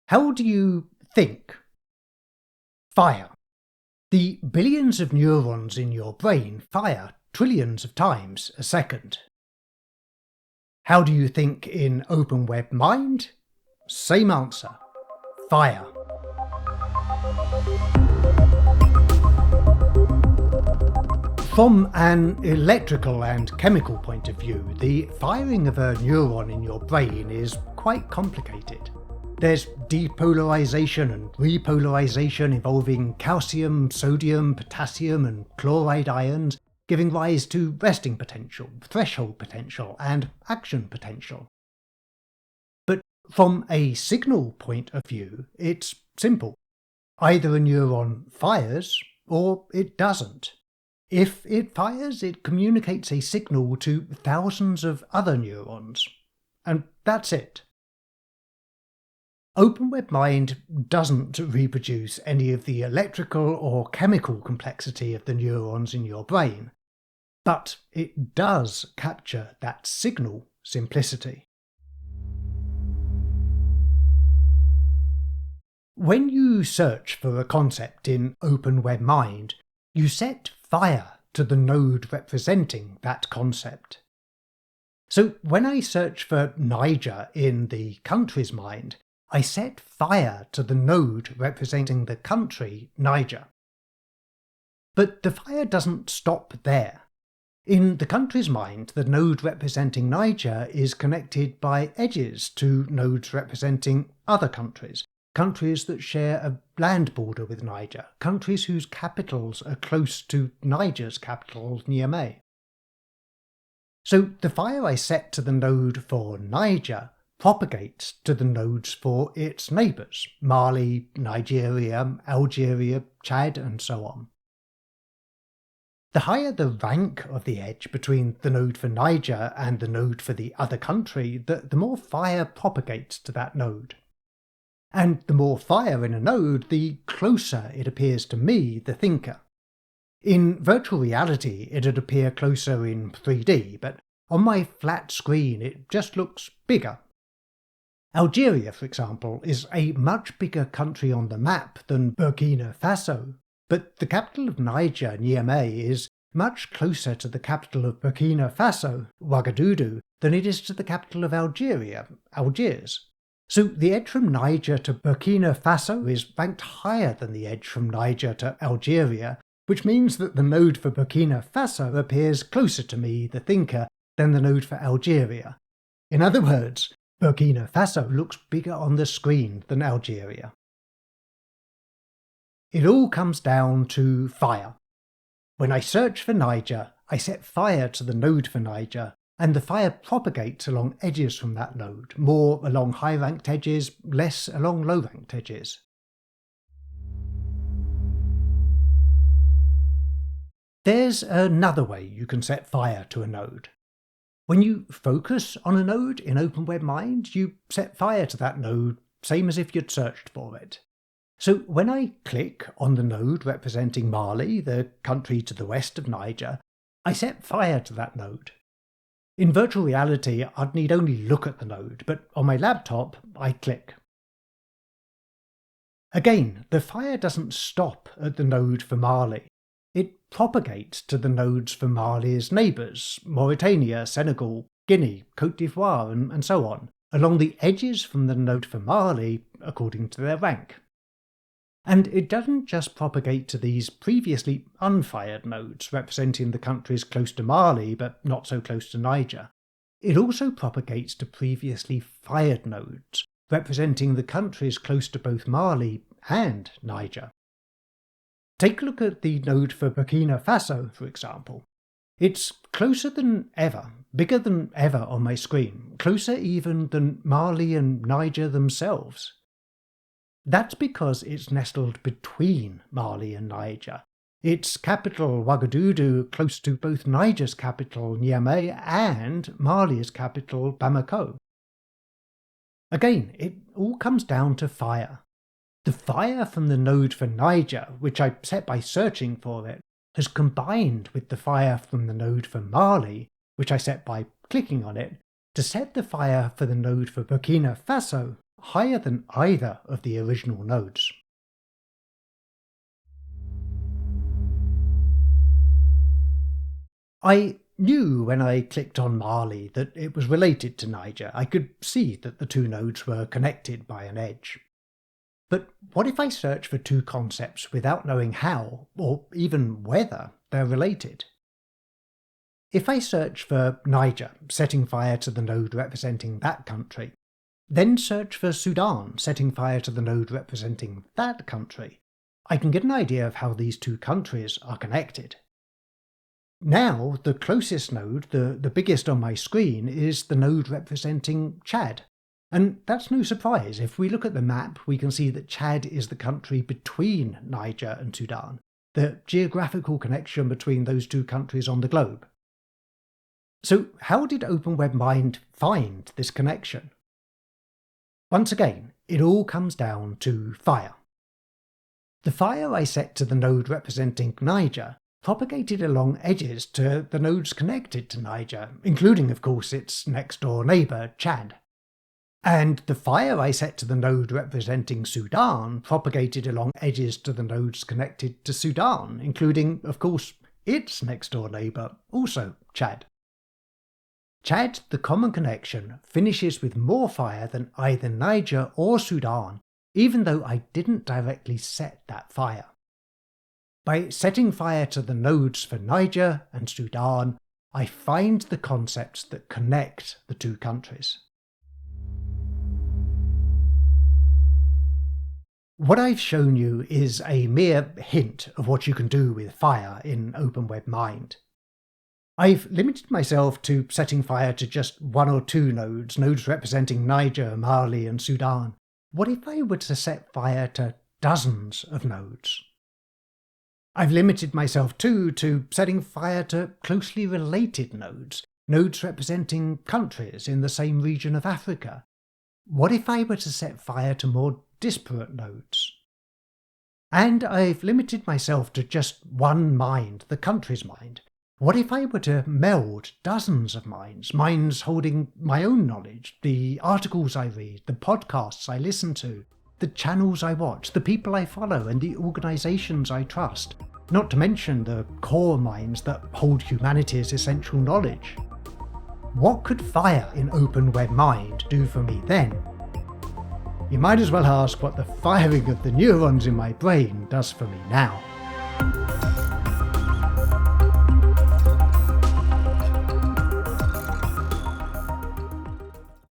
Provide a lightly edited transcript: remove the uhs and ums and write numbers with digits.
How do you think? Fire. The billions of neurons in your brain fire trillions of times a second. How do you think in open web mind? Same answer. Fire. From an electrical and chemical point of view, the firing of a neuron in your brain is quite complicated. There's depolarization and repolarization involving calcium, sodium, potassium and chloride ions, giving rise to resting potential, threshold potential and action potential. But from a signal point of view, it's simple. Either a neuron fires or it doesn't. If it fires, it communicates a signal to thousands of other neurons. And that's it. OpenWebMind doesn't reproduce any of the electrical or chemical complexity of the neurons in your brain, but it does capture that signal simplicity. When you search for a concept in OpenWebMind, you set fire to the node representing that concept. So when I search for Niger in the country's mind, I set fire to the node representing the country, Niger. But the fire doesn't stop there. In the country's mind, the node representing Niger is connected by edges to nodes representing other countries, countries that share a land border with Niger, countries whose capitals are close to Niger's capital, Niamey. So the fire I set to the node for Niger propagates to the nodes for its neighbours, Mali, Nigeria, Algeria, Chad, and so on. The higher the rank of the edge between the node for Niger and the node for the other country, the more fire propagates to that node. And the more fire in a node, the closer it appears to me, the thinker. In virtual reality, it'd appear closer in 3D, but on my flat screen it just looks bigger. Algeria, for example, is a much bigger country on the map than Burkina Faso, but the capital of Niger, Niamey, is much closer to the capital of Burkina Faso, Ouagadougou, than it is to the capital of Algeria, Algiers. So the edge from Niger to Burkina Faso is ranked higher than the edge from Niger to Algeria, which means that the node for Burkina Faso appears closer to me, the thinker, than the node for Algeria. In other words, Burkina Faso looks bigger on the screen than Algeria. It all comes down to fire. When I search for Niger, I set fire to the node for Niger, and the fire propagates along edges from that node, more along high-ranked edges, less along low-ranked edges. There's another way you can set fire to a node. When you focus on a node in OpenWebMind, you set fire to that node, same as if you'd searched for it. So when I click on the node representing Mali, the country to the west of Niger, I set fire to that node. In virtual reality, I'd need only look at the node, but on my laptop, I click. Again, the fire doesn't stop at the node for Mali. It propagates to the nodes for Mali's neighbours, Mauritania, Senegal, Guinea, Côte d'Ivoire, and so on, along the edges from the node for Mali according to their rank. And it doesn't just propagate to these previously unfired nodes representing the countries close to Mali but not so close to Niger. It also propagates to previously fired nodes representing the countries close to both Mali and Niger. Take a look at the node for Burkina Faso, for example. It's closer than ever, bigger than ever on my screen, closer even than Mali and Niger themselves. That's because it's nestled between Mali and Niger. Its capital, Ouagadougou, close to both Niger's capital, Niamey, and Mali's capital, Bamako. Again, it all comes down to fire. The fire from the node for Niger, which I set by searching for it, has combined with the fire from the node for Mali, which I set by clicking on it, to set the fire for the node for Burkina Faso, higher than either of the original nodes. I knew when I clicked on Mali that it was related to Niger. I could see that the two nodes were connected by an edge. But what if I search for two concepts without knowing how, or even whether, they're related? If I search for Niger, setting fire to the node representing that country, then search for Sudan, setting fire to the node representing that country, I can get an idea of how these two countries are connected. Now, the closest node, the biggest on my screen, is the node representing Chad. And that's no surprise. If we look at the map, we can see that Chad is the country between Niger and Sudan, the geographical connection between those two countries on the globe. So how did OpenWebMind find this connection? Once again, it all comes down to fire. The fire I set to the node representing Niger propagated along edges to the nodes connected to Niger, including, of course, its next-door neighbour, Chad. And the fire I set to the node representing Sudan propagated along edges to the nodes connected to Sudan, including, of course, its next-door neighbour, also Chad. Chad, the common connection, finishes with more fire than either Niger or Sudan, even though I didn't directly set that fire. By setting fire to the nodes for Niger and Sudan, I find the concepts that connect the two countries. What I've shown you is a mere hint of what you can do with fire in OpenWebMind. I've limited myself to setting fire to just one or two nodes representing Niger, Mali and Sudan. What if I were to set fire to dozens of nodes? I've limited myself too to setting fire to closely related nodes representing countries in the same region of Africa. What if I were to set fire to more disparate nodes? And I've limited myself to just one mind, the country's mind. What if I were to meld dozens of minds holding my own knowledge, the articles I read, the podcasts I listen to, the channels I watch, the people I follow and the organisations I trust, not to mention the core minds that hold humanity's essential knowledge? What could fire in OpenWebMind do for me then? You might as well ask what the firing of the neurons in my brain does for me now.